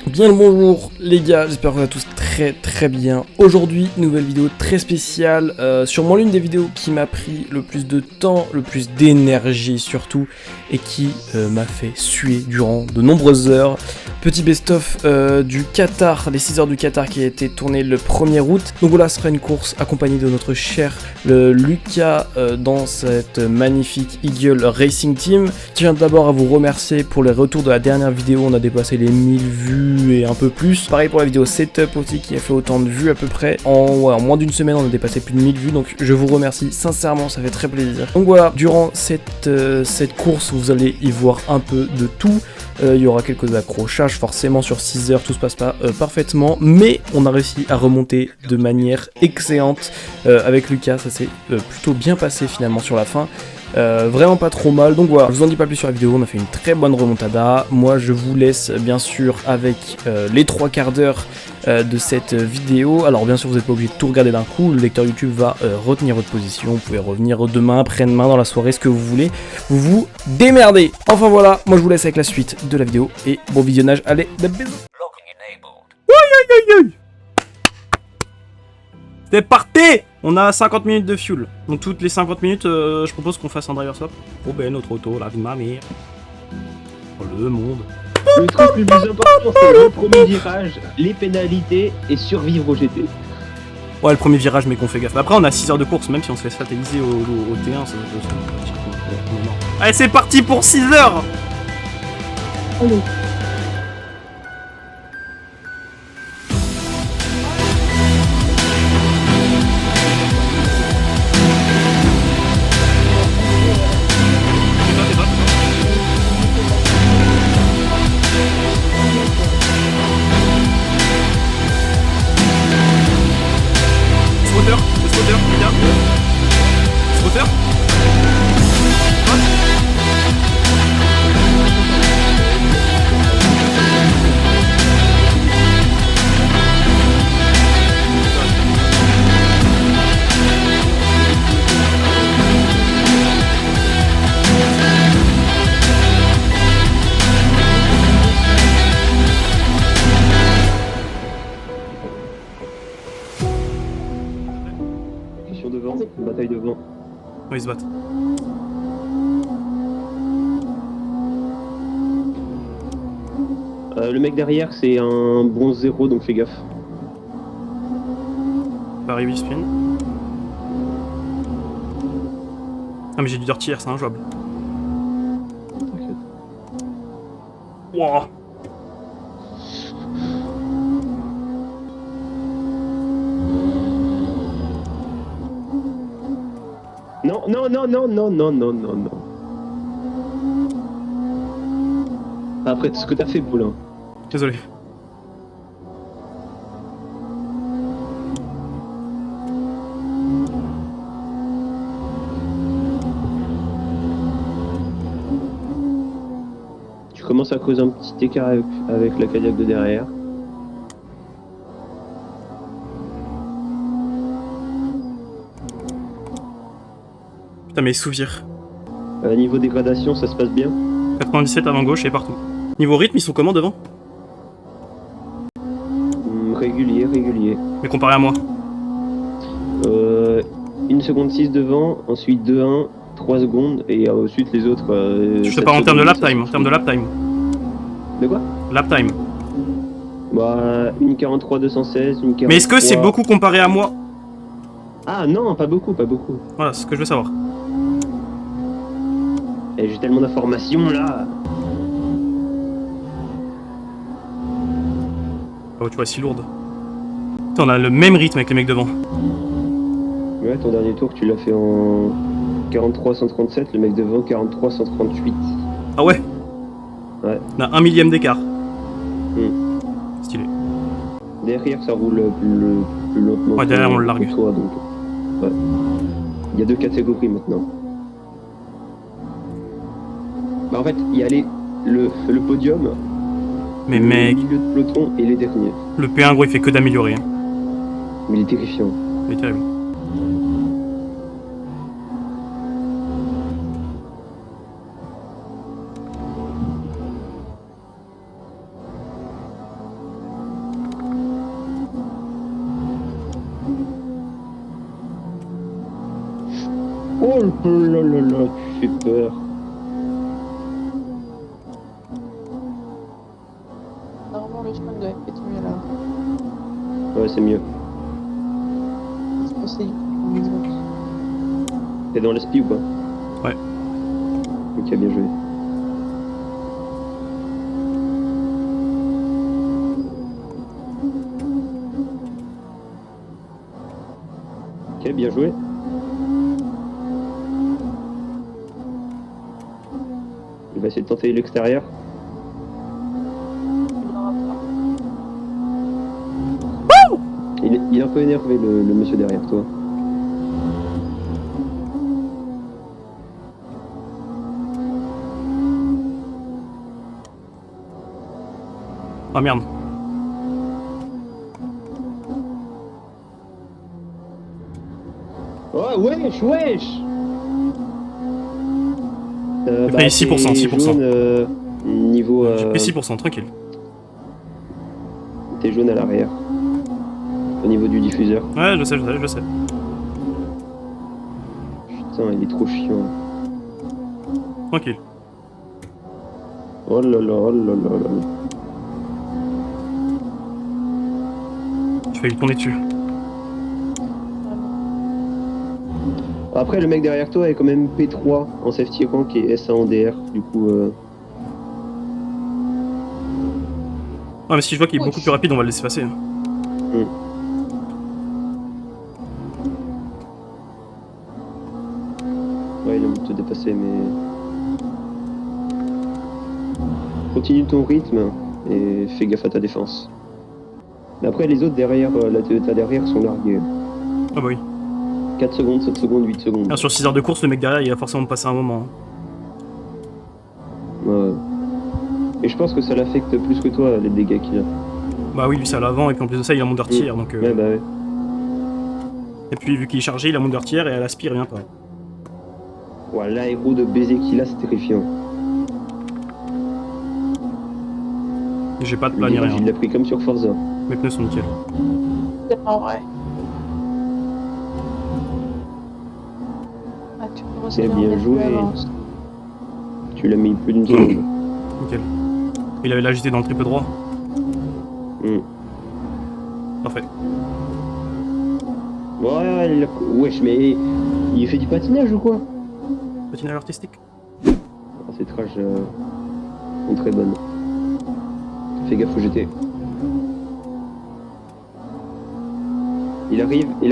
Bien le bonjour les gars, j'espère que vous allez tous très bien. Aujourd'hui, nouvelle vidéo très spéciale, sûrement l'une des vidéos qui m'a pris le plus de temps, le plus d'énergie surtout, et qui m'a fait suer durant de nombreuses heures. Petit best-of du Qatar, les 6 heures du Qatar qui a été tourné le 1er août. Donc voilà, ce sera une course accompagnée de notre cher Lucas dans cette magnifique Eagle Racing Team. Je tiens d'abord à vous remercier pour les retours de la dernière vidéo, on a dépassé les 1000 vues et un peu plus. Pareil pour la vidéo setup aussi qui a fait autant de vues à peu près. En moins d'une semaine on a dépassé plus de 1000 vues, donc je vous remercie sincèrement, ça fait très plaisir. Donc voilà, durant cette course vous allez y voir un peu de tout. Il y aura quelques accrochages forcément sur 6 heures, tout se passe pas parfaitement, mais on a réussi à remonter de manière excellente avec Lucas, ça s'est plutôt bien passé finalement sur la fin. Vraiment pas trop mal, donc voilà, je vous en dis pas plus sur la vidéo, on a fait une très bonne remontada. Moi je vous laisse bien sûr avec les 3 quarts d'heure de cette vidéo. Alors bien sûr vous n'êtes pas obligé de tout regarder d'un coup, le lecteur YouTube va retenir votre position, vous pouvez revenir demain, après-demain, dans la soirée, ce que vous voulez, vous vous démerdez. Enfin voilà, moi je vous laisse avec la suite de la vidéo et bon visionnage, allez, des bisous. C'est parti! On a 50 minutes de fuel. Donc toutes les 50 minutes, je propose qu'on fasse un driver swap. Oh ben notre auto, la vie de ma mère. Oh, le monde. Le truc le plus important, c'est le premier virage, les pénalités et survivre au GT. Ouais, le premier virage, mais qu'on fait gaffe. Après, on a 6 heures de course, même si on se fait satelliser au T1, ça va. Allez, c'est parti pour 6 heures! Allez. Devant, bataille devant. Ouais, ils se battent. Le mec derrière, c'est un bronze 0, donc fais gaffe. Paris 8 spin. Ah, mais j'ai du dirty air, c'est injouable. T'inquiète. Wouah. Non, non, non, non, non, non, non, non, non. Après ce que t'as fait, Poulain. Désolé. Tu commences à causer un petit écart avec la Cadillac de derrière. Putain, mais souvir. Niveau dégradation, ça se passe bien. 97 avant gauche et partout. Niveau rythme, ils sont comment devant? Régulier, régulier. Mais comparé à moi. 1 seconde 6 devant, ensuite 2-1, 3 secondes, et ensuite les autres... Je te parle en termes de lap time, De quoi? Lap time. Bah, 1,43 216, 1,43... Mais est-ce que c'est beaucoup comparé à moi? Ah non, pas beaucoup, pas beaucoup. Voilà, c'est ce que je veux savoir. Et j'ai tellement d'informations là. Oh, tu vois, si lourde. Putain, on a le même rythme avec les mecs devant. Ouais, ton dernier tour, tu l'as fait en 43 137, le mec devant 43 138. Ah ouais? Ouais. On a 1 millième d'écart. Stylé. Derrière, ça roule plus lentement. Ouais, derrière, on le largue. Toi, donc. Ouais. Il y a 2 catégories maintenant. Bah en fait, il y a le podium, Mais le mec, milieu de peloton et les derniers. le P1 gros il fait que d'améliorer. Hein. Mais il est terrifiant. Il est terrible. Oh là là là, tu fais peur. Normalement, le chemin doit être mieux là. Ouais, c'est mieux. C'est possible. T'es dans l'SP ou pas? Ouais. Ok, bien joué. Ok, bien joué. Il va essayer de tenter l'extérieur. Il est un peu énervé le monsieur derrière toi. Ah merde. Oh wesh, wesh. J'ai pris 6%, 6%. Jaune, niveau... J'ai pris 6%, tranquille. T'es jaune à l'arrière. Au niveau du diffuseur. Ouais, je sais, je sais, je sais. Putain, il est trop chiant. Tranquille. Oh là là, oh là là là là. Je vais lui tourner dessus. Après, le mec derrière toi est quand même P3 en safety rank et S1 en DR. Du coup... Ouais, mais si je vois qu'il est beaucoup plus rapide, on va le laisser passer. Ouais, il a envie de te dépasser, mais... Continue ton rythme et fais gaffe à ta défense. Mais après, les autres derrière, la Toyota derrière sont largués. Ah bah oui. 4 secondes, 7 secondes, 8 secondes. Ah, sur 6 heures de course, le mec derrière, il va forcément passer un moment. Ouais. Et je pense que ça l'affecte plus que toi, les dégâts qu'il a. Bah oui, lui c'est à l'avant, et puis en plus de ça, il a mon dirtière, donc... Ouais, bah ouais. Et puis vu qu'il est chargé, il a mon dirtière, et à l'aspire, il vient pas. Ouais, l'aéro de baiser qu'il a, c'est terrifiant. Et j'ai pas de Le plat ni virage, rien. il l'a pris comme sur Forza. Mes pneus sont nickel. C'est pas vrai. Ah, tu peux C'est bien regarder joué. plus avance. Tu l'as mis plus d'une seconde. Nickel. Il avait l'agité dans le triple droit. Parfait. Ouais, il a... Wesh, mais il fait du patinage ou quoi? Patinage artistique. Ah, ces trages sont très bonnes. Fais gaffe au GT. Il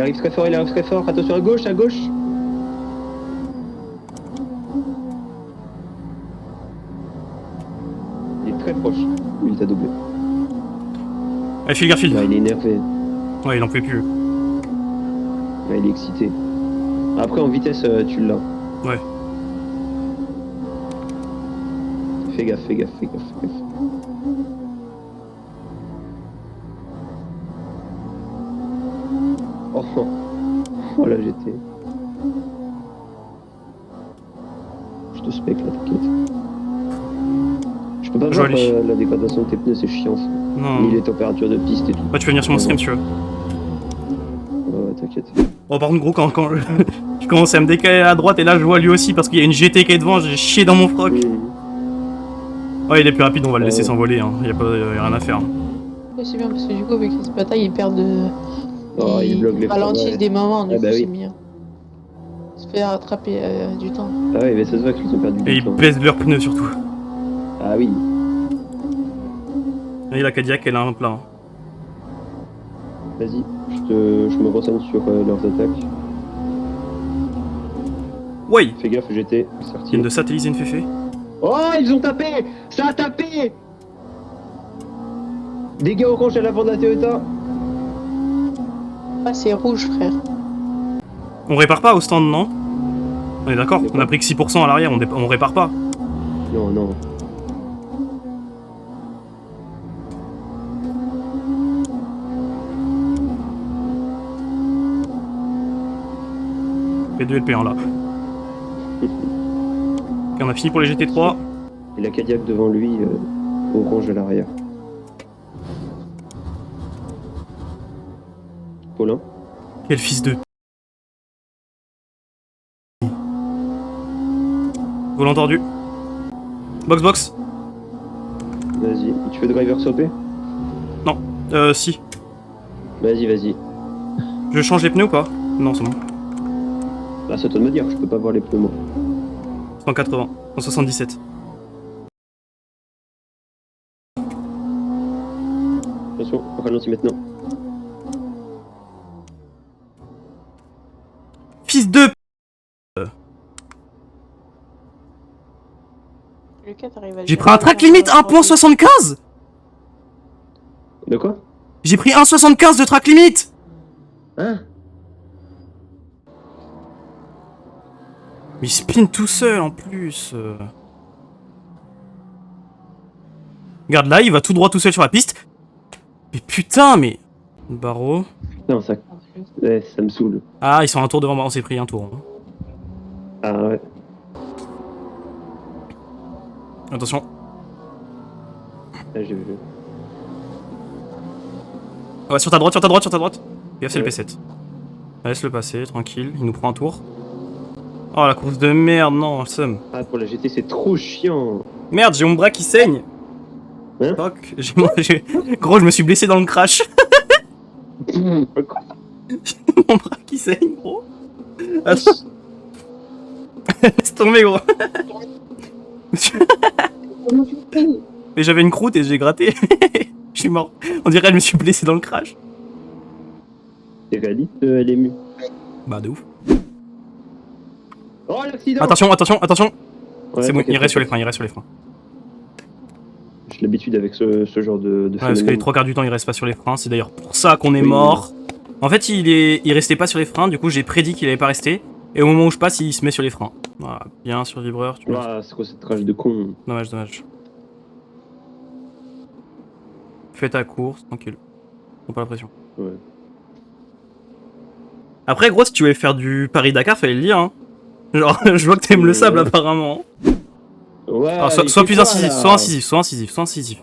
arrive très fort, il arrive très fort. Attention à gauche, à gauche. Il est très proche. Il t'a doublé. Allez, file Garfield. Là, il est énervé. Ouais, il en pouvait plus. Là, il est excité. Après, en vitesse, tu l'as. Ouais. Fais gaffe, fais gaffe, fais gaffe, fais gaffe. Oh, oh. Oh là, j'étais. Je te spec là, t'inquiète. Je peux pas voir Joli. la dégradation de tes pneus, c'est chiant ça. Non. Ni les températures de piste et tout. Bah, tu peux venir sur mon stream si tu veux. Ouais, t'inquiète. Oh, par contre, gros, quand je commence à me décaler à droite, et là, je vois lui aussi, parce qu'il y a une GT qui est devant, j'ai chié dans mon froc. Ouais, il est plus rapide, on va le laisser s'envoler, hein. Y a rien à faire. Oui, c'est bien parce que du coup, avec les batailles, ils perdent de. Oh, il bloque les ralentissent ouais. des moments, du Ah coup, bah oui. c'est bien. Se fait rattraper du temps. Ah ouais, mais ça se voit qu'ils ont perdu Et du ils temps. baissent leurs pneus surtout. Ah oui. Et la Cadillac, elle a un plat. Vas-y, je me renseigne sur leurs attaques. Ouais. Fais gaffe, j'étais Il sorti. vient de satelliser une féfé. Oh, ils ont tapé! Ça a tapé! Dégâts orange à l'avant de la Toyota. Ah, c'est rouge, frère. On répare pas au stand, non? On est d'accord? On a pris que 6% à l'arrière, on répare pas. Non, non. P2 et P1 là. Ok, on a fini pour les GT3. Et la Cadillac devant lui, orange à l'arrière. Paulin. Quel fils de... Volant tordu. Box, box. Vas-y. Tu fais driver sauter? Si. Vas-y, vas-y. Je change les pneus ou pas? Non, c'est bon. Bah, c'est à toi de me dire, je peux pas voir les pneus, moi. 180. 177. Attention, ralentis maintenant. Fils de... Lucas, t'arrives à J'ai gérer pris un track limite 1.75. De quoi? J'ai pris 1.75 de track limite. Hein? Mais il spin tout seul en plus. Regarde là, il va tout droit tout seul sur la piste. Mais putain, mais... Barreau. Non, ça... Ouais, ça me saoule. Ah, ils sont un tour devant moi, on s'est pris un tour. Hein. Ah ouais. Attention. Là, j'ai vu. Ouais, sur ta droite, sur ta droite, sur ta droite. Gaffe, c'est le Ouais. P7. Laisse-le passer, tranquille, il nous prend un tour. Oh la course de merde, non, somme. Ah, pour la GT, c'est trop chiant. Merde, j'ai mon bras qui saigne. Hein? Fuck, Gros, je me suis blessé dans le crash. Quoi? Mon bras qui saigne, gros. Attends. Laisse tomber, gros. Mais j'avais une croûte et j'ai gratté. Je suis mort. On dirait que je me suis blessé dans le crash. C'est réaliste, elle est mue. Bah, de ouf. Oh, l'accident! Attention, attention, attention. Ouais, C'est bon, t'inquiète, il reste sur les t'inquiète. freins, il reste sur les freins. J'ai l'habitude avec ce genre de Ouais, parce que les phénomène. 3 quarts du temps, il reste pas sur les freins. C'est d'ailleurs pour ça qu'on est mort. En fait, il restait pas sur les freins. Du coup, j'ai prédit qu'il allait pas rester. Et au moment où je passe, il se met sur les freins. Voilà, bien sur le vibreur. Tu Ah, c'est quoi cette rage de con? Dommage, dommage. Fais ta course, tranquille. Prends pas la pression. Ouais. Après, gros, si tu voulais faire du Paris-Dakar, fallait le dire. Hein. Genre, je vois que t'aimes le sable apparemment. Ouais, Alors, il sois fait plus quoi, incisif, là? sois incisif, sois incisif, sois incisif.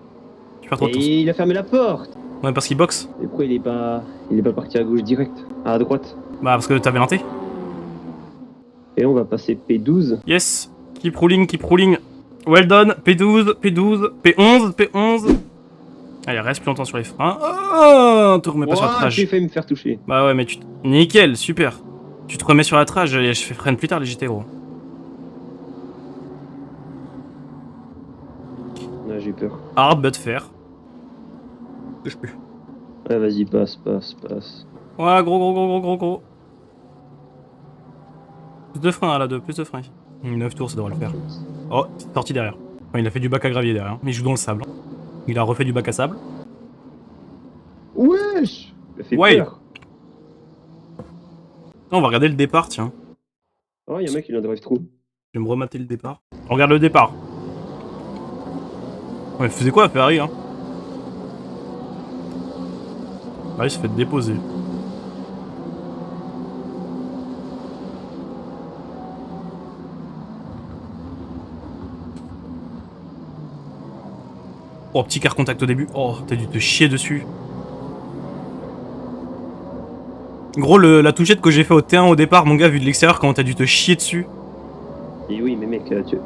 Tu perds trop de temps. Et il a fermé la porte. Ouais, parce qu'il boxe. Et pourquoi il est pas parti à gauche direct? À droite. Bah, parce que t'avais lenté. Et on va passer P12. Yes. Keep rolling, keep rolling. Well done. P12, P12, P11, P11. Allez, reste plus longtemps sur les freins. Oh, te remets pas sur la Ouah, trage. j'ai failli me faire toucher. Bah ouais, mais tu... Nickel, super. Tu te remets sur la trage, je fais freine plus tard les GT, gros. Là, j'ai peur. Hard but fair. Touche plus. Ouais, vas-y, passe, passe, passe. Ouais, gros. Plus de freins là, plus de freins. 9 tours, ça devrait le faire. Oh, c'est sorti derrière. Enfin, il a fait du bac à gravier derrière, mais il joue dans le sable. Il a refait du bac à sable. Wesh! Il a fait Ouais. peur. Non, on va regarder le départ, tiens. Oh, y'a un mec qui vient de drive-through. Je vais me remater le départ. On regarde le départ. Ouais, faisait quoi, Ferrari, hein? Ah, il se fait déposer. Oh, petit car contact au début. Oh, t'as dû te chier dessus. Gros, la touchette que j'ai fait au T1 au départ, mon gars, vu de l'extérieur, comment t'as dû te chier dessus. Et oui, mais mec, tu...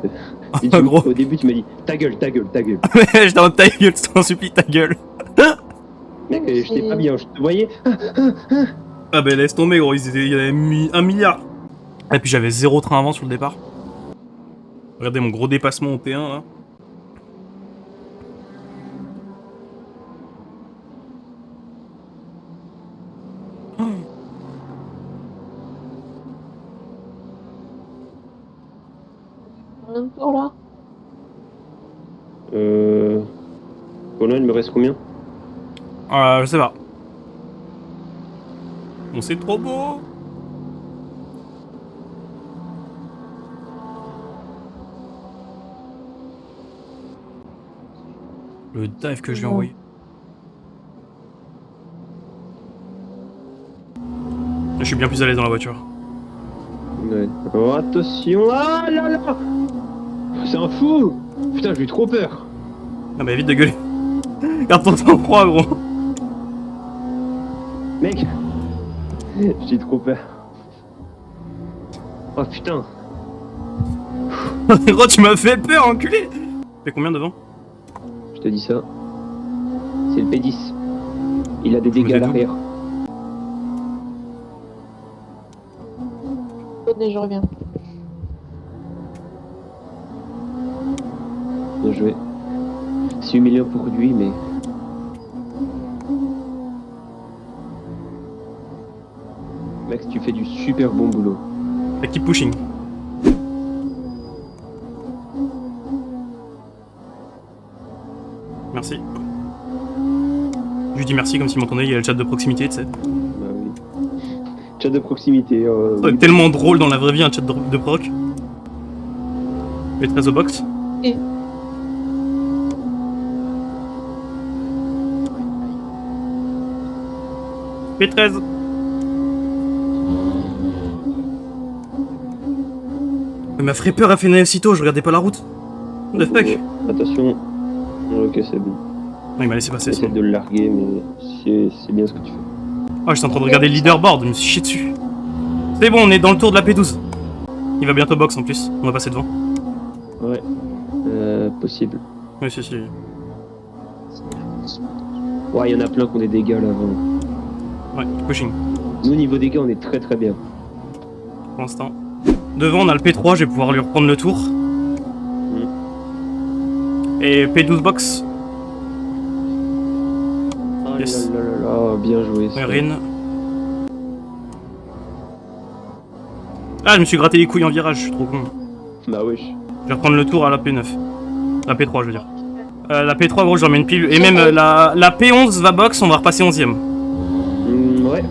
Ah, gros. Au début, tu m'as dit ta gueule, ta gueule, ta gueule. J'étais en ta gueule, je t'en supplie, ta gueule. Mec, j'étais pas bien, je te voyais. Ah bah laisse tomber, gros, il y avait mis 1 milliard. Et puis j'avais 0 train avant sur le départ. Regardez mon gros dépassement au T1 là. Un tour là. Bon, là, il me reste combien? Je sais pas. Bon, c'est trop beau. Le dive que je lui ai envoyé. Là, je suis bien plus à l'aise dans la voiture. Ouais. Oh, attention. Ah là là! C'est un fou! Putain, j'ai eu trop peur. Ah bah évite de gueuler. Garde ton temps froid, gros. Mec! J'ai trop peur. Oh putain! Gros, tu m'as fait peur, enculé. Fait combien devant? Je te dis ça. C'est le P10. Il a des dégâts à l'arrière. Attendez, je reviens. Bien joué. C'est humiliant pour lui, mais... Max, tu fais du super bon boulot. I keep pushing. Merci. Je lui dis merci comme s'il m'entendait, il y a le chat de proximité, tu sais. Bah oui. Chat de proximité. Ça Oui. tellement drôle dans la vraie vie un chat de proc. P13 au box. Et P13. Il m'a fait peur à finir aussitôt, je regardais pas la route. What the fuck? Attention. Ok, c'est bon. Non, il m'a laissé passer. Essaie de le larguer, mais c'est bien ce que tu fais. Oh, j'étais en train de regarder le leaderboard, je me suis chié dessus. C'est bon, on est dans le tour de la P12. Il va bientôt box en plus, on va passer devant. Ouais. Possible. Oui, si. Ouais, il y en a plein qui ont des dégâts là avant. Ouais, pushing. Nous, niveau dégâts, on est très très bien. Pour l'instant. Devant, on a le P3, je vais pouvoir lui reprendre le tour. Et P12 box. Ah Yes. là là là là, bien joué. ça. Rin. Ah, je me suis gratté les couilles en virage, je suis trop con. Bah wesh. Je vais reprendre le tour à la P9. La P3, je veux dire. La P3, gros, j'emmène pile. Et même la P11 va box, on va repasser 11ème. Ouais.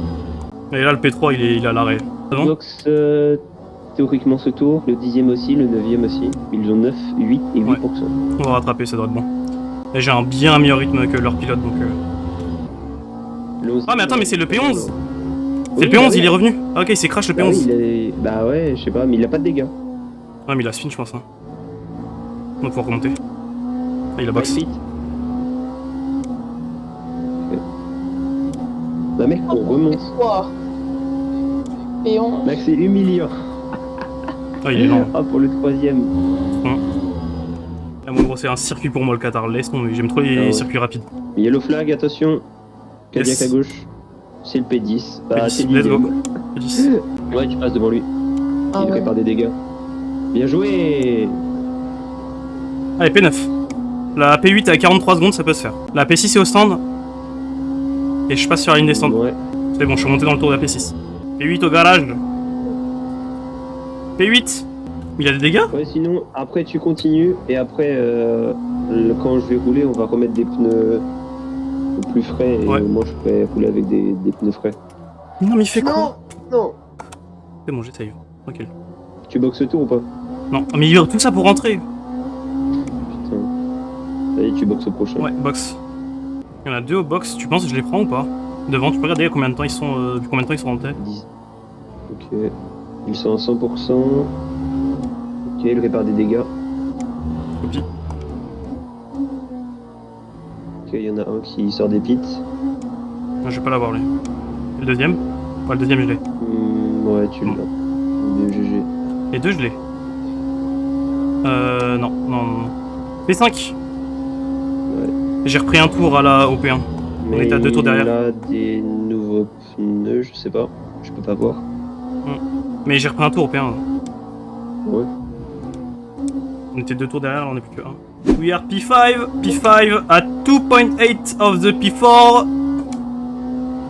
Et là, le P3, il est à l'arrêt. C'est bon? Box théoriquement ce tour, le 10e aussi, le 9e aussi. Ils ont 9, 8 et 8%. On va rattraper, ça doit être bon. Et j'ai un bien meilleur rythme que leur pilote, donc... Ah, mais attends, mais c'est le P11. C'est le P11, il est revenu. Ah, ok, il s'est crash le P11. Oui, bah ouais, je sais pas, mais il a pas de dégâts. Ouais, mais il a spin, je pense. Hein. On va pouvoir remonter. Ah, il a box. Vite. Bah mec, on remonte. Et on... Max, c'est humiliant. Ah, il est lent. Ah, pour le 3e. Ah, moi, gros, c'est un circuit pour moi, le Qatar. Laisse tomber, j'aime trop les Ah ouais. circuits rapides. Yellow flag, attention. Cadillac Yes. à gauche. C'est le P10. Bah, P10, c'est le let's go. 10e. P10. Ouais, tu passes devant lui. Ah Il ouais. répare des dégâts. Bien joué. Allez, P9. La P8 est à 43 secondes, ça peut se faire. La P6 est au stand. Et je passe sur la ligne des stands. Ouais. C'est bon, je suis monté dans le tour de la P6. P8 au garage. P8. Il a des dégâts? Ouais, sinon, après tu continues et après, quand je vais rouler, on va remettre des pneus plus frais et Ouais. moi je pourrais rouler avec des pneus frais. Non, mais il fait quoi? Non. C'est bon, j'essaye. Tranquille. Tu boxes le tour ou pas? Non, mais il y a tout ça pour rentrer. Putain. Allez, tu boxes au prochain. Ouais, box. Il y en a deux au box, tu penses que je les prends ou pas? Devant, tu peux regarder combien de temps ils sont, depuis combien de temps ils sont rentrés? 10. Ok. Ils sont à 100%. Ok, il répare des dégâts. Copie. Ok, il y en a un qui sort des pits. Non, je vais pas l'avoir lui. Et le deuxième? Ouais, le deuxième je l'ai. Ouais, tu l'as. Bien GG. Les deux je l'ai. Non. P5. Ouais. J'ai repris un tour à la OP1. On est à 2 tours derrière. Il a des nouveaux pneus, je sais pas. Je peux pas voir. Mais j'ai repris un tour au P1. Ouais. On était 2 tours derrière, là on est plus que 1. We are P5, P5 at 2.8 of the P4.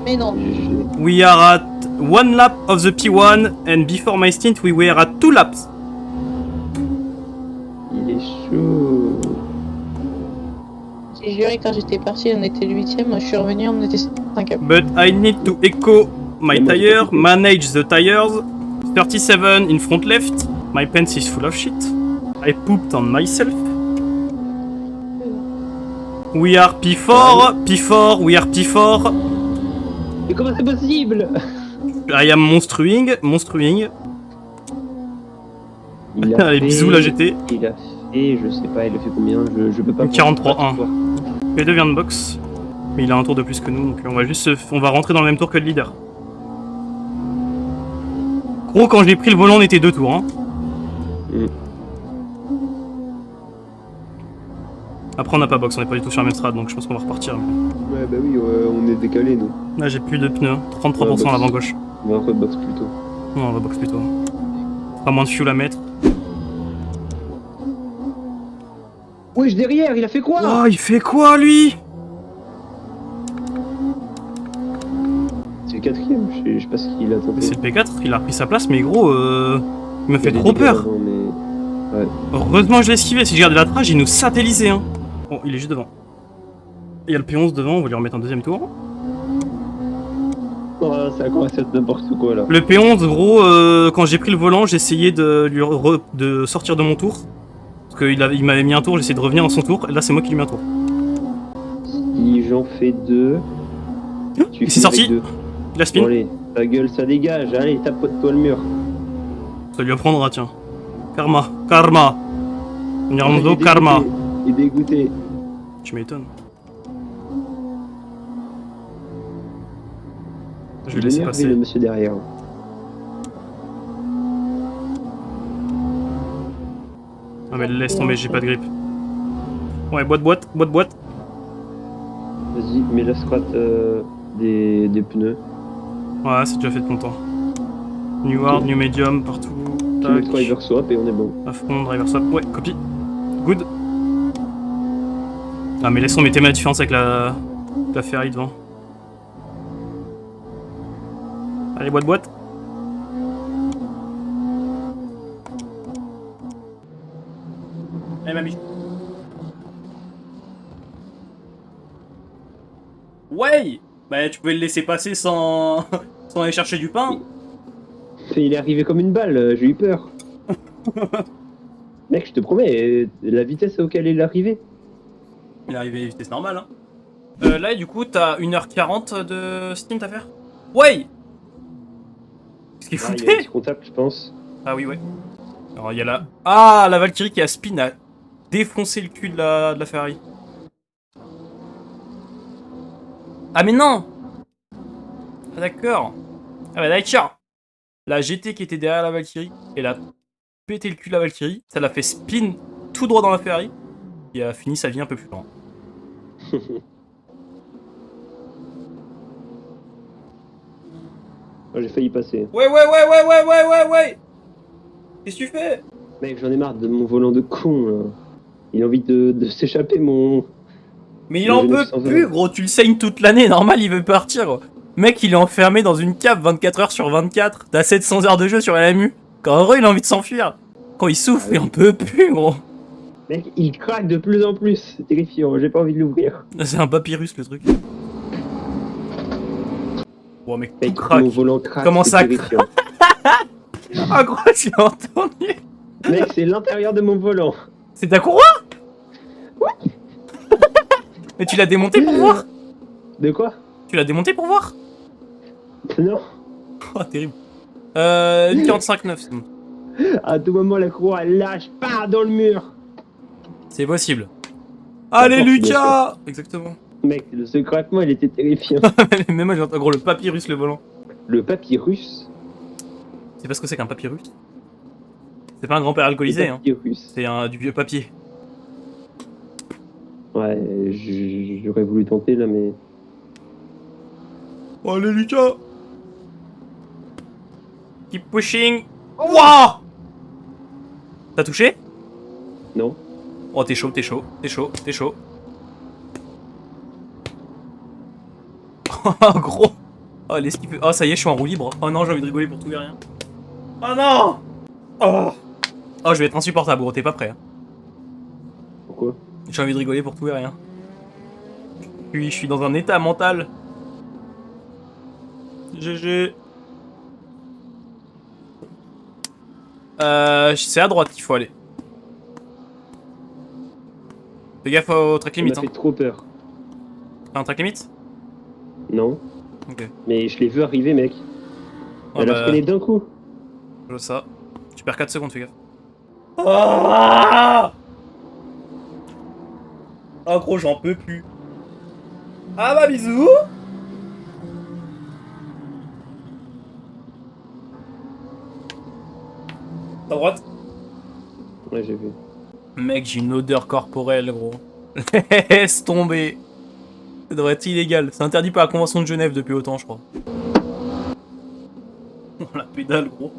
Mais non. GG. We are at 1 lap of the P1 and before my stint we were at 2 laps. Il est chaud. J'ai juré quand j'étais parti, on était le 8ème, je suis revenu, on était 5ème. But I need to echo my tire, manage the tires. 37 in front left. My pants is full of shit. I pooped on myself. We are P4, P4, we are P4. Mais comment c'est possible? I am monstruing. Il a Allez, fait- bisous la GT. Il a fait, je sais pas, il a fait combien? Je peux pas. 43-1. P2 vient de box. Mais il a un tour de plus que nous, donc on va rentrer dans le même tour que le leader. Gros, quand je l'ai pris le volant, on était 2 tours. Hein. Après, on n'a pas box, on est pas du tout sur la même strat, donc je pense qu'on va repartir. Mais... Ouais, bah oui, on est décalé, nous. Là, j'ai plus de pneus. 33% à l'avant gauche. On va rebox plutôt. Non, on va box plutôt. Pas moins de fuel à mettre. Wesh, derrière, il a fait quoi? Oh, il fait quoi, lui? C'est le quatrième, je sais pas ce qu'il a tenté. C'est le P4, il a repris sa place, mais gros, il m'a fait Il a trop des dégâts peur. avant, mais... Ouais. Heureusement, je l'ai esquivé. Si je regardais la trage, il nous satellisait. Hein. Bon, il est juste devant. Il y a le P11 devant, on va lui remettre un deuxième tour. Oh, ça a commencé à être n'importe quoi, là. Le P11, gros, quand j'ai pris le volant, j'ai essayé de lui de sortir de mon tour. Parce qu'il m'avait mis un tour, j'ai essayé de revenir dans son tour. Et là, c'est moi qui lui ai mis un tour. Si j'en fais deux... Il s'est sorti. Il a spin. Bon, allez, ta gueule, ça dégage. Allez, tapote-toi le mur. Ça lui apprendra, tiens. Karma, karma. Mirando, karma. Il est dégoûté. Tu m'étonnes. Je vais Il est laisser énervé, passer. le monsieur derrière. Ah mais laisse tomber, j'ai pas de grip. Ouais, boîte. Vas-y, mets la strat des pneus. Ouais, c'est déjà fait de longtemps. New hard, new medium, partout. Tu mets le driver swap et on est bon. À fond, driver swap. Ouais, copie. Good. Ah mais laisse tomber, t'aimes la différence avec la Ferrari devant. Allez, boîte. Allez, mamie. Ouais. Bah tu pouvais le laisser passer sans aller chercher du pain. Il est arrivé comme une balle, j'ai eu peur. Mec, je te promets, la vitesse auquel il est arrivé. Il est arrivé à vitesse normale, hein. Là, du coup, t'as 1h40 de stint à faire. Ouais. Qu'est-ce qu'il Ah, il y a un foutait? petit contact, je pense. Ah oui, ouais. Alors, il y a la... Ah, la Valkyrie qui a spin a défoncé le cul de la Ferrari. Ah, mais non. Ah, d'accord. Ah, bah d'accord. La GT qui était derrière la Valkyrie, elle a pété le cul de la Valkyrie. Ça l'a fait spin tout droit dans la Ferrari. Et a fini sa vie un peu plus loin. Oh, j'ai failli passer. Ouais. Qu'est-ce que tu fais? Mec, j'en ai marre de mon volant de con. Là. Il a envie de s'échapper, mon... Mais il en peut plus, gros, tu le saignes toute l'année, normal, il veut partir. Mec, il est enfermé dans une cave 24 heures sur 24. T'as 700 heures de jeu sur LMU. Quand heureux, il a envie de s'enfuir. Quand il souffre, il en peut plus, gros. Mec, il craque de plus en plus. C'est terrifiant, j'ai pas envie de l'ouvrir. C'est un papyrus, le truc. Bon, mec, tout Mec, craque. mon volant craque. Comment c'est ça terrifiant. Ah, gros, tu l'as entendu? Mec, c'est l'intérieur de mon volant. C'est ta courroie? Ouais. Mais tu l'as démonté pour voir? De quoi? Tu l'as démonté pour voir? Non. Oh, terrible. 45,9, c'est bon. À tout moment, la courroie elle lâche, part dans le mur. C'est possible. Allez, Lucas! Exactement. Mec, ce craquement, il était terrifiant. Mais moi, j'entends, gros, le papyrus, le volant. Le papyrus? C'est pas ce que c'est qu'un papyrus? C'est pas un grand-père alcoolisé, hein. Papyrus. C'est du vieux papier. Ouais, j'aurais voulu tenter là, mais... Allez, Lucas! Keep pushing! Wouah! T'as touché? Non. Oh, t'es chaud. Oh, gros! Oh, l'esquive. Oh, ça y est, je suis en roue libre. Oh non, j'ai envie de rigoler pour tout et rien. Oh non! Oh! Oh, je vais être insupportable, gros, t'es pas prêt. Hein. Pourquoi? J'ai envie de rigoler pour tout et rien. Je suis dans un état mental. GG. C'est à droite qu'il faut aller. Fais gaffe au track limit. Ça m'a fait trop peur. T'as un track limit? Non. Ok. Mais je l'ai vu arriver, mec. Oh, Elle a freiné d'un coup. Je vois ça. Tu perds 4 secondes, fais gaffe. Ah, oh gros, j'en peux plus. Ah bah bisous. À droite. Ouais, j'ai vu. Mec, j'ai une odeur corporelle, gros. Laisse tomber. Ça devrait être illégal. C'est interdit par la Convention de Genève depuis autant, je crois. Oh, la pédale, gros.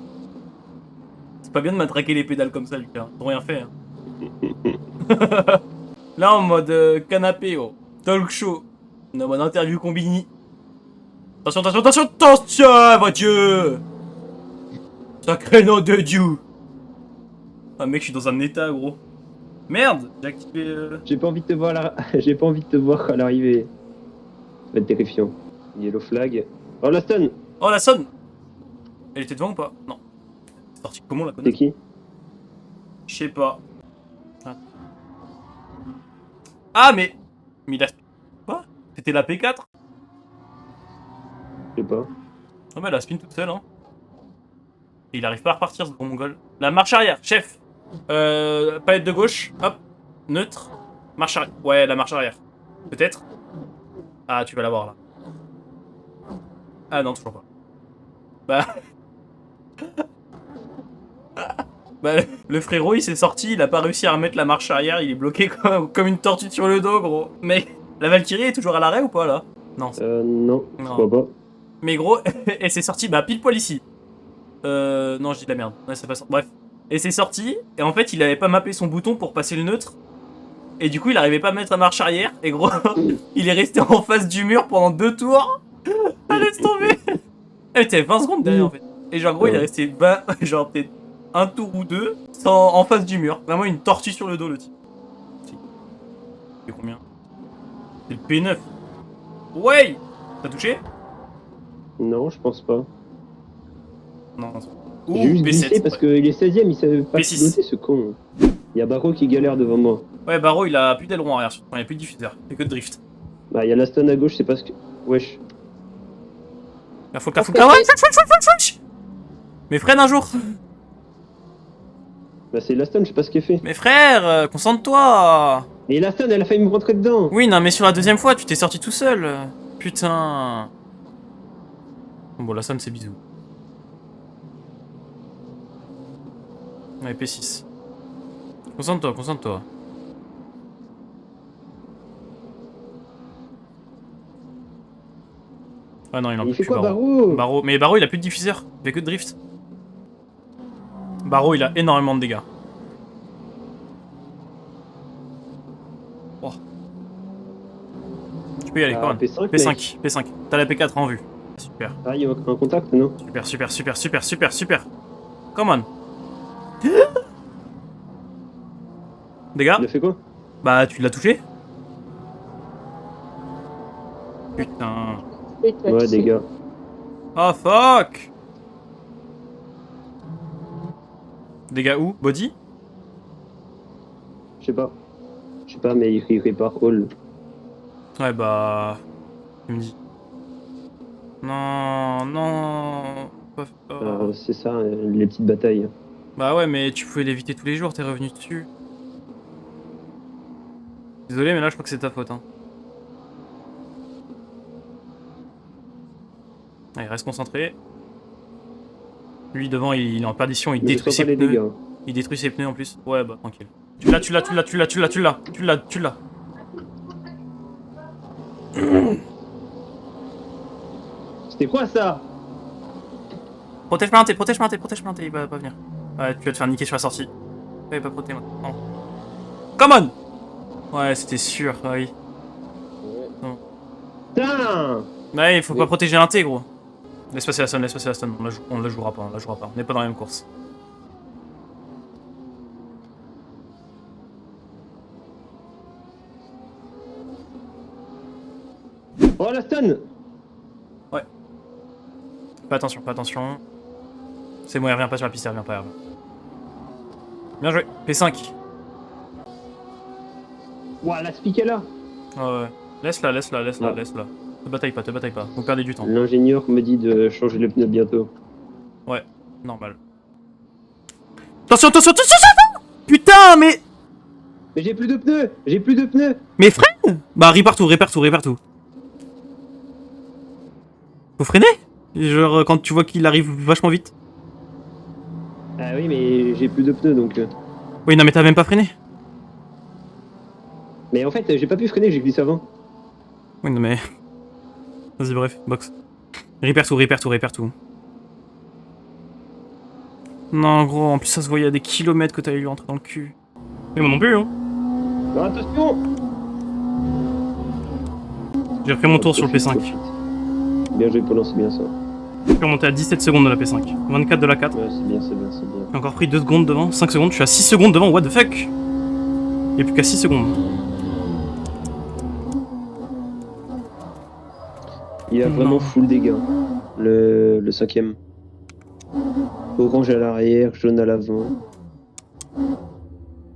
C'est pas bien de matraquer les pédales comme ça, Lucas. Ils ont rien fait. Hein. Là, en mode canapé, oh. Talk show. On est en mode interview combini. Attention, attention, attention, attention, mon Dieu. Sacré nom de Dieu. Ah, mec, je suis dans un état, gros. Merde, j'ai activé. J'ai pas envie de te voir j'ai pas envie de te voir à l'arrivée. Ça va être terrifiant. Yellow flag. Oh la stun. Oh, la sonne. Elle était devant ou pas? Non. C'est sorti comment la C'est connasse? qui? Je sais pas. Ah, mais il a. Quoi? C'était la P4? Je sais pas. Oh, mais elle a spin toute seule, hein. Et il arrive pas à repartir, ce gros mongol. La marche arrière, chef. Palette de gauche, hop. Neutre. Marche arrière. Ouais, la marche arrière. Peut-être. Ah, tu vas l'avoir là. Ah non, toujours pas. Bah. Bah, le frérot il s'est sorti, il a pas réussi à remettre la marche arrière, il est bloqué comme une tortue sur le dos, gros. Mais la Valkyrie est toujours à l'arrêt ou pas là? Non. Non, je Non. crois pas. Mais gros, elle s'est sortie, bah pile poil ici. Non, je dis de la merde. Ouais, c'est pas ça. Bref. Et c'est sorti, et en fait il avait pas mappé son bouton pour passer le neutre. Et du coup il arrivait pas à mettre la marche arrière, et gros, il est resté en face du mur pendant 2 tours. Ah, laisse tomber. Elle était 20 secondes derrière en fait. Et genre gros il est resté genre peut-être un tour ou deux en face du mur. Vraiment une tortue sur le dos le type. C'est combien? C'est le P9. Ouais. T'as touché? Non, je pense pas. Non. J'ai juste glissé parce qu'il est 16ème, il savait pas P6. piloter ce con. Il y a Barreau qui galère devant moi. Ouais, Barreau il a plus d'aileron arrière, il a plus de diffuseur, il fait que de drift. Bah, il y a la stun à gauche, c'est pas ce que. Wesh. La faut ouais, mais freine un jour. Bah, c'est la stun, je sais pas ce qu'elle fait. Mais frère, concentre-toi. Et la stun, elle a failli me rentrer dedans. Oui, non, mais sur la deuxième fois, tu t'es sorti tout seul. Putain. Bon, la somme, c'est bisous. Ouais, P6. Concentre-toi, concentre-toi. Ah non, il en peut Il fait plus, quoi, Barreau. Barreau? Mais Barreau, il a plus de diffuseur. Il fait que de drift. Barreau, il a énormément de dégâts. Oh. Tu peux y aller, Ah, quand même. P5, P5, P5. T'as la P4 en vue. Super. Ah, il y a un contact, non? Super, super, super, super, super, super. Come on. Dégâts? Il a fait quoi? Bah, tu l'as touché? Putain. Ouais, des gars. Oh, fuck! Dégâts où? Body? Je sais pas. Je sais pas, mais il répare all. Ouais, bah... Tu me dis. Non, non... C'est ça, les petites batailles. Bah ouais, mais tu pouvais l'éviter tous les jours, t'es revenu dessus. Désolé, mais là, je crois que c'est ta faute, hein. Allez, reste concentré. Lui, devant, il est en perdition, il Mais je détruit sens ses pas les pneus. dégâts. Il détruit ses pneus en plus. Ouais, bah, tranquille. Tu l'as. C'était quoi ça? Protège planté, il va pas venir. Ouais, tu vas te faire niquer sur la sortie. Ouais, pas protéger maintenant. Come on! Ouais, c'était sûr, oui. Putain! Ouais, il faut Oui. pas protéger un T, gros. Laisse passer la stun. On la jouera pas, On n'est pas dans la même course. Oh la stun! Fais attention. C'est bon, il revient pas sur la piste, il revient pas. Bien joué, P5. Ouah, la speak est là! Ouais. Laisse-la. Te bataille pas. Vous perdez du temps. L'ingénieur me dit de changer le pneu bientôt. Ouais, normal. Attention. Putain, mais... Mais j'ai plus de pneus! Mais freine! Bah, répare tout. Faut freiner? Genre, quand tu vois qu'il arrive vachement vite. Ah oui, mais j'ai plus de pneus donc. Oui, non, mais t'as même pas freiné. Mais en fait, j'ai pas pu freiner, j'ai glissé avant. Oui, non mais... Vas-y, bref, box. Repair tout. Non, gros, en plus ça se voyait à des kilomètres que t'allais lui rentrer dans le cul. Mais moi non plus, hein. Non, attention. J'ai refait mon tour sur le P5. Profite. Bien joué, Paul, c'est bien ça. Je suis remonté à 17 secondes de la P5. 24 de la 4. Ouais, c'est bien. J'ai encore pris 2 secondes devant, 5 secondes, je suis à 6 secondes devant, what the fuck. Il n'y a plus qu'à 6 secondes. Il a vraiment full dégâts. Le 5ème. Orange à l'arrière, jaune à l'avant.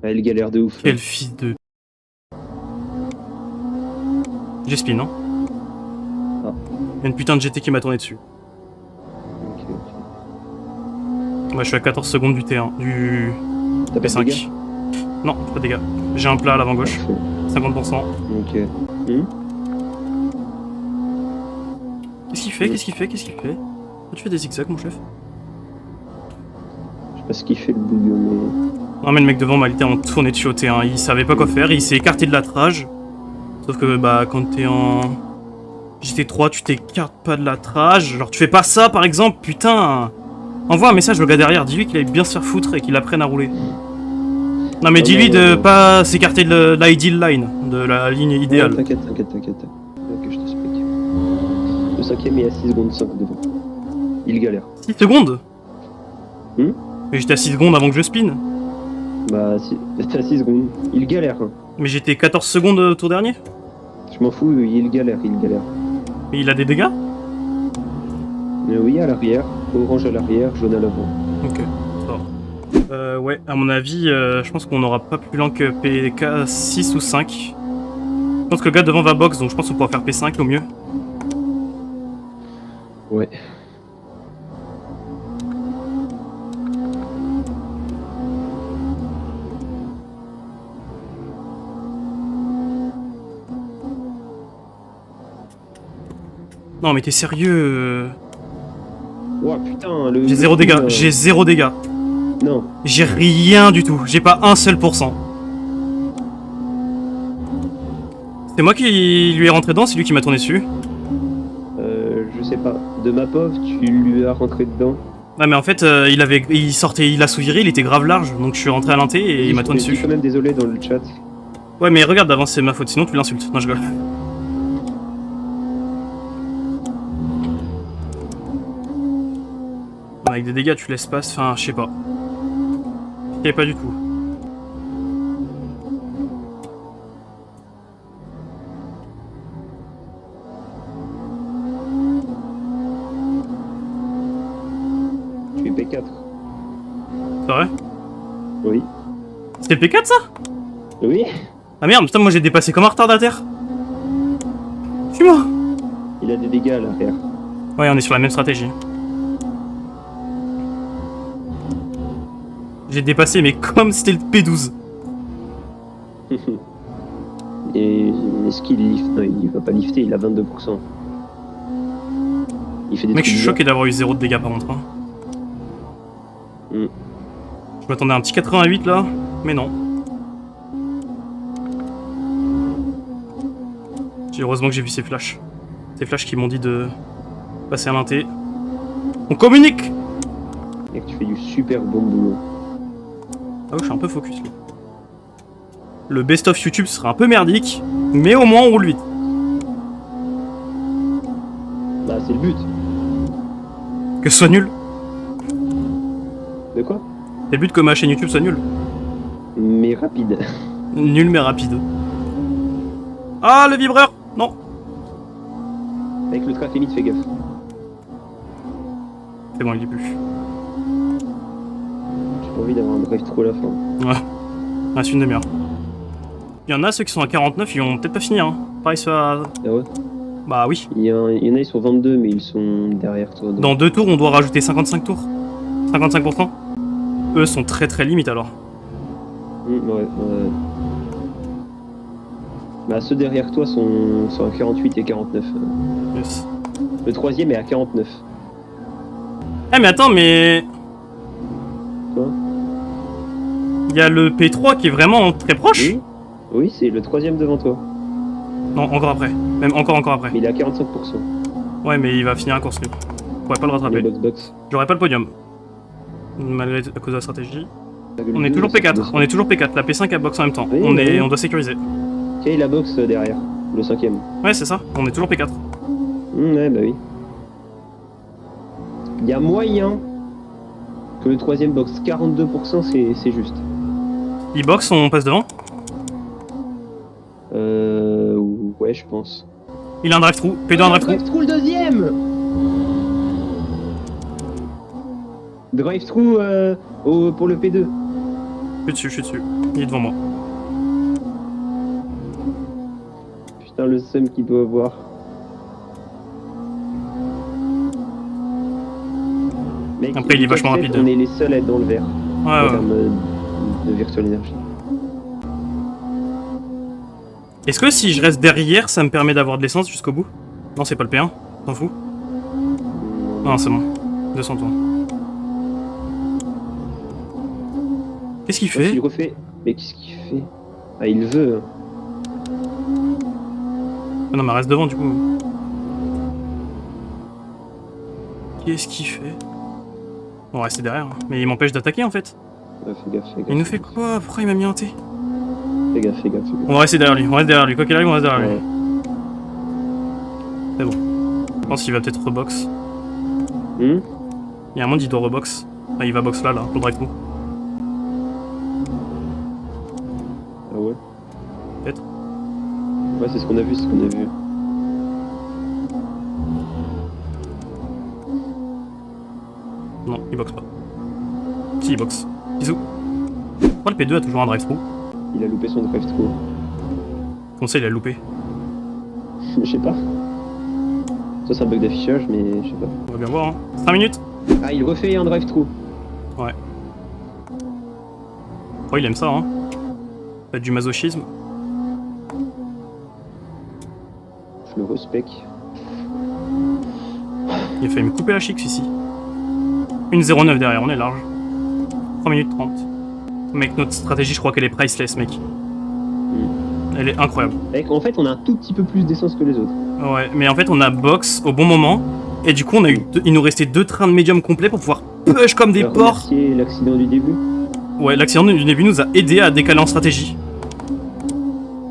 Ah, il galère de ouf. Quel fils de... J'ai spin, hein. Ah. Il y a une putain de GT qui m'a tourné dessus. Ok. Ouais, je suis à 14 secondes du T1, du T'as pas de dégâts? P5. Non, pas de dégâts. J'ai un plat à l'avant gauche, Parfait. 50%. Ok. Qu'est-ce qu'il fait Pourquoi tu fais des zigzags, mon chef? Je sais pas ce qu'il fait le bouillon, mais... Non mais le mec devant m'a littéralement tourné dessus au T1, il savait pas quoi faire, il s'est écarté de la trage. Sauf que bah quand t'es en GT3 tu t'écartes pas de la trage, genre tu fais pas ça par exemple, putain. Envoie un message au gars derrière, dis-lui qu'il aille bien se faire foutre et qu'il apprenne à rouler. Non mais dis-lui de pas s'écarter de l'ideal line, de la ligne idéale. T'inquiète. Ok, je t'explique. Le 5ème est à 6 secondes 5 devant. Il galère. 6 secondes. Hmm. Mais j'étais à 6 secondes avant que je spin. Bah, t'es à 6 secondes. Il galère. Hein. Mais j'étais 14 secondes au tour dernier. Je m'en fous, il galère. Et il a des dégâts. Oui, à l'arrière. Orange à l'arrière, jaune à l'avant. Ok, ça va. Ouais, à mon avis, je pense qu'on n'aura pas plus lent que PK 6 ou 5. Je pense que le gars devant va box, donc je pense qu'on pourra faire P5 au mieux. Ouais. Non mais t'es sérieux? Ouah, putain, le... J'ai 0 dégâts, j'ai 0 dégâts. Non. J'ai rien du tout, j'ai pas un seul %. C'est moi qui lui ai rentré dedans, c'est lui qui m'a tourné dessus. Je sais pas. De ma pauvre, tu lui as rentré dedans. Ouais mais en fait, il a sous-viré, il était grave large, donc je suis rentré à l'inté et il m'a tourné Je suis dessus. quand même désolé dans le chat. Ouais mais regarde, d'avance c'est ma faute, sinon tu l'insultes. Non je rigole. Avec des dégâts tu laisses pas, enfin je sais pas. Je sais pas du tout. Tu es P4. C'est vrai? Oui. C'était le P4 ça? Oui. Ah merde, putain moi j'ai dépassé comme un retardataire. Suis-moi. Il a des dégâts à l'arrière. Ouais on est sur la même stratégie. J'ai dépassé mais comme c'était le P12. Et est-ce qu'il lift? Non, il va pas lifter, il a 22%. Il fait des Mec je suis trucs choqué d'avoir eu 0 de dégâts par contre. Hein. Mm. Je m'attendais à un petit 88 là, mais non. Heureusement que j'ai vu ces flashs. Ces flashs qui m'ont dit de passer à l'inté. On communique! Mec, tu fais du super bon boulot. Ah oui, je suis un peu focus là. Le best-of YouTube sera un peu merdique, mais au moins on roule vite. Bah, c'est le but. Que ce soit nul. De quoi? C'est le but que ma chaîne YouTube soit nulle. Mais rapide. Nul mais rapide. Ah, le vibreur! Non. Avec le track limite, fais gaffe. C'est bon, il est plus. J'ai pas envie d'avoir un drive trop à la fin. Ouais. Reste une demi-heure. Il y en a ceux qui sont à 49, ils vont peut-être pas finir. Hein. Pareil, ceux à... Ah ouais? Bah oui. Il y en a, ils sont 22, mais ils sont derrière toi. Donc... Dans 2 tours, on doit rajouter 55 tours. 55%. Eux sont très très limites alors. Ouais. Bah, ceux derrière toi sont à 48 et 49. Yes. Le troisième est à 49. Eh mais attends, mais... Quoi? Il y a le P3 qui est vraiment très proche. Oui. Oui, c'est le troisième devant toi. Non, encore après. Même encore après. Mais il est à 45%. Ouais, mais il va finir la course, lui. Je pourrais pas le rattraper. Box. J'aurais pas le podium. Malgré à cause de la stratégie. On est 2, toujours ça, P4. c'est On est toujours P4. La P5 a box en même temps. Oui, on oui. doit sécuriser. Ok, la box derrière. Le 5ème. Ouais, c'est ça. On est toujours P4. Ouais, bah oui. Il y a moyen que le troisième box. 42%, c'est juste. Il box, on passe devant. Ouais, je pense. Il a un drive-thru. P2 un drive-thru. Drive-thru le deuxième. Drive-thru pour le P2. Je suis dessus. Il est devant moi. Putain, le seum qu'il doit avoir. Mec, Après, il est vachement rapide. On est les seuls à être dans le vert. Ouais, En ouais. termes de virtual energy. Est-ce que si je reste derrière, ça me permet d'avoir de l'essence jusqu'au bout? Non, c'est pas le P1. T'en fous? Non, c'est bon. 200 tours. Qu'est-ce qu'il fait? Il refait. Mais qu'est-ce qu'il fait? Ah, il veut. Ah non, mais reste devant du coup. Qu'est-ce qu'il fait? On va rester derrière. Mais il m'empêche d'attaquer en fait. Ouais, fais gaffe, fais gaffe. Il nous fait quoi? Pourquoi il m'a mis un T? Fais gaffe, fais gaffe. On va rester derrière lui. On reste derrière lui. Quoi qu'il arrive, on reste derrière lui. Ouais. C'est bon. Je pense qu'il va peut-être rebox. Hmm. Il y a un monde, il doit rebox. Ah, il va box là, pour le drive-thru. Ah ouais? Peut-être. Ouais, c'est ce qu'on a vu, c'est ce qu'on a vu. Non, il boxe pas. Si, il boxe. Bisous. Pourquoi le P2 a toujours un drive-thru? Il a loupé son drive-thru. Comment ça, il a loupé? Je sais pas. Ça, c'est un bug d'affichage, mais je sais pas. On va bien voir, hein. 5 minutes. Ah, il refait un drive-thru. Ouais. Oh, il aime ça, hein. Ça du masochisme. Je le respecte. Il a failli me couper la chic, ici. 1,09 derrière, on est large. 3 minutes 30. Mec, notre stratégie, je crois qu'elle est priceless, mec. Elle est incroyable. Mec, en fait, on a un tout petit peu plus d'essence que les autres. Ouais, mais en fait, on a box au bon moment. Et du coup, on a eu il nous restait 2 trains de médium complets pour pouvoir push comme des porcs. Remercier l'accident du début. Ouais, l'accident du début nous a aidé à décaler en stratégie.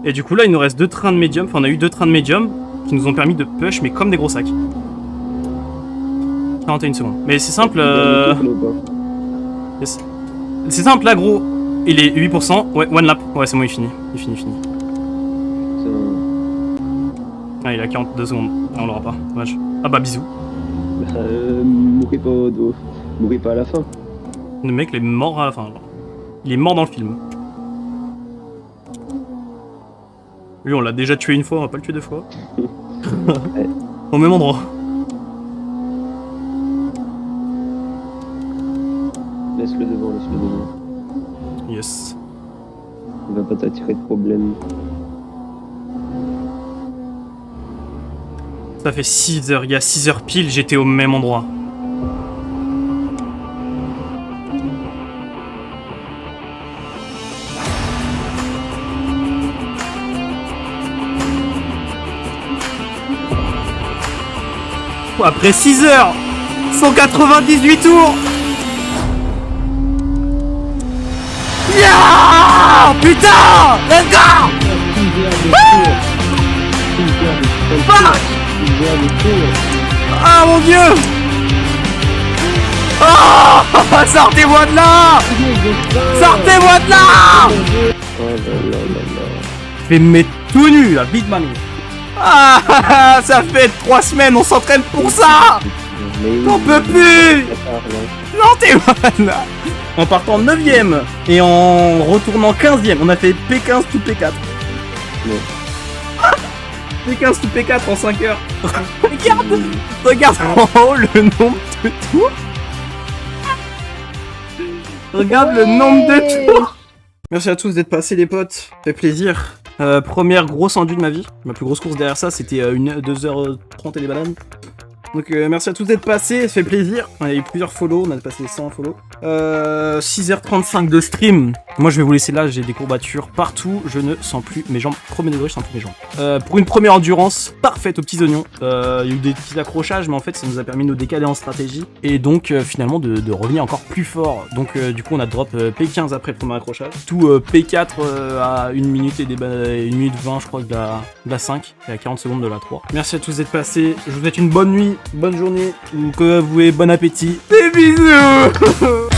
Et du coup, là, il nous reste 2 trains de médium. Enfin, on a eu 2 trains de médium qui nous ont permis de push, mais comme des gros sacs. 41 secondes. Mais c'est simple. C'est simple, là, gros. Il est 8%. Ouais, one lap. Ouais, c'est bon, il finit. Il finit. Ah, il a 42 secondes. Ah, on l'aura pas. Dommage. Ah bah, bisous. Mourrez pas à la fin. Le mec, il est mort à la fin. Genre. Il est mort dans le film. Lui, on l'a déjà tué une fois, on va pas le tuer 2 fois. Au même endroit. Laisse-le devant. Yes. Il va pas t'attirer de problème. Ça fait 6 heures, il y a 6 heures pile, j'étais au même endroit. Après 6 heures, 198 tours. Yeah! Putain! Let's go! Fuck! Ah mon dieu! Oh! Sortez-moi de là! Sortez-moi de là! Je vais me mettre tout nu, la Big Mami. Ah! Ça fait 3 semaines, on s'entraîne pour ça! J'en peux plus! Non, t'es mal! En partant 9ème et en retournant 15ème, on a fait P15 tout P4. P15 tout P4 en 5 heures. Regarde en haut le nombre de tours. Regarde le nombre de tours. Merci à tous d'être passés les potes, ça fait plaisir. Première grosse enduit de ma vie. Ma plus grosse course derrière ça c'était 2h30 et des bananes. Donc merci à tous d'être passés, ça fait plaisir. On a eu plusieurs follow, on a passé 100 follow. 6h35 de stream. Moi je vais vous laisser là, j'ai des courbatures partout. Je ne sens plus mes jambes. Premier degré, je sens plus mes jambes. Pour une première endurance parfaite aux petits oignons. Il y a eu des petits accrochages, mais en fait ça nous a permis de nous décaler en stratégie. Et donc finalement de revenir encore plus fort. Donc du coup on a drop P15 après le premier accrochage. Tout P4 à 1 minute et 1 minute 20 je crois de la 5 et à 40 secondes de la 3. Merci à tous d'être passés. Je vous souhaite une bonne nuit, bonne journée ou que vous ayez bon appétit. Des bisous.